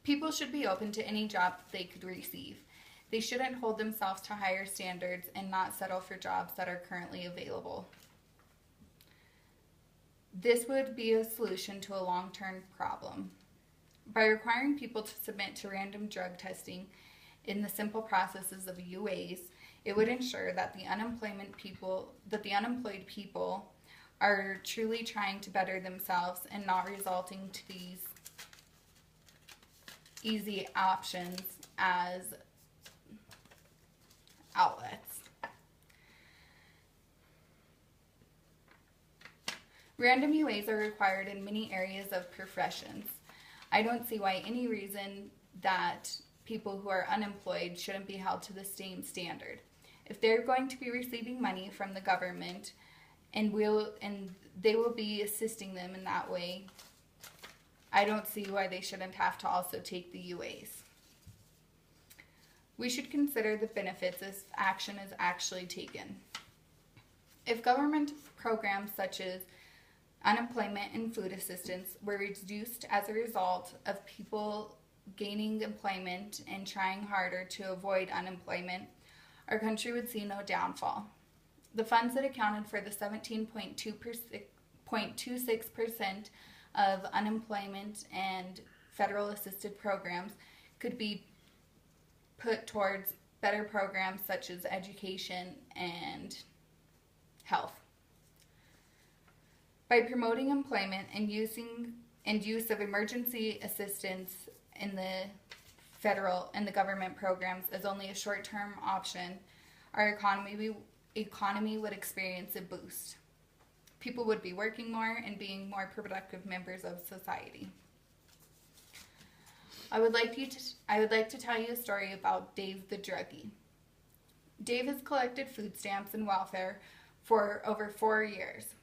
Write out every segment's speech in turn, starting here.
People should be open to any job they could receive. They shouldn't hold themselves to higher standards and not settle for jobs that are currently available. This would be a solution to a long-term problem. By requiring people to submit to random drug testing in the simple processes of UAs, it would ensure that the unemployed people are truly trying to better themselves and not resulting to these easy options as outlets. Random UAs are required in many areas of professions. I don't see why any reason that people who are unemployed shouldn't be held to the same standard. If they're going to be receiving money from the government and they will be assisting them in that way, I don't see why they shouldn't have to also take the UAs. We should consider the benefits if action is actually taken. If government programs such as unemployment and food assistance were reduced as a result of people gaining employment and trying harder to avoid unemployment, our country would see no downfall. The funds that accounted for the 17.26% of unemployment and federal assisted programs could be put towards better programs such as education and health. By promoting employment and use of emergency assistance in the federal and the government programs as only a short-term option, our economy would experience a boost. People would be working more and being more productive members of society. I would like to tell you a story about Dave the druggie. Dave has collected food stamps and welfare for over 4 years.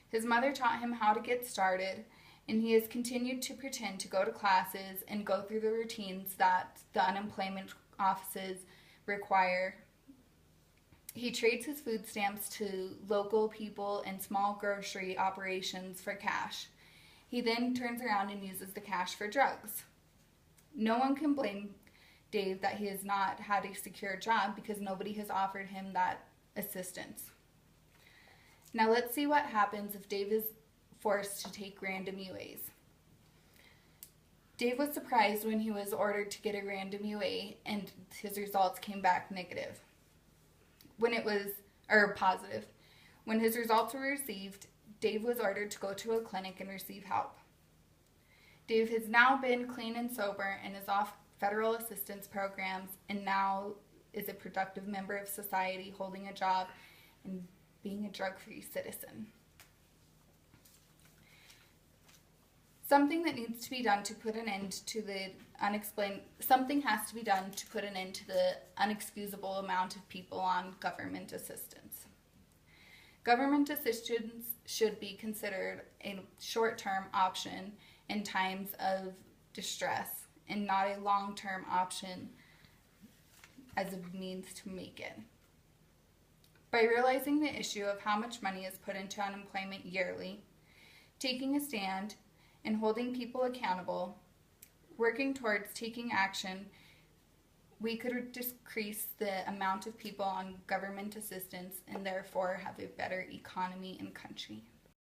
His mother taught him how to get started, and he has continued to pretend to go to classes and go through the routines that the unemployment offices require. He trades his food stamps to local people and small grocery operations for cash. He then turns around and uses the cash for drugs. No one can blame Dave that he has not had a secure job because nobody has offered him that assistance. Now let's see what happens if Dave is forced to take random UAs. Dave was surprised when he was ordered to get a random UA and his results came back negative. Positive. When his results were received, Dave was ordered to go to a clinic and receive help. Dave has now been clean and sober and is off federal assistance programs and now is a productive member of society, holding a job and being a drug-free citizen. Something has to be done to put an end to the unexcusable amount of people on government assistance. Government assistance should be considered a short-term option in times of distress and not a long-term option as a means to make it. By realizing the issue of how much money is put into unemployment yearly, taking a stand, and holding people accountable, working towards taking action, we could decrease the amount of people on government assistance and therefore have a better economy and country.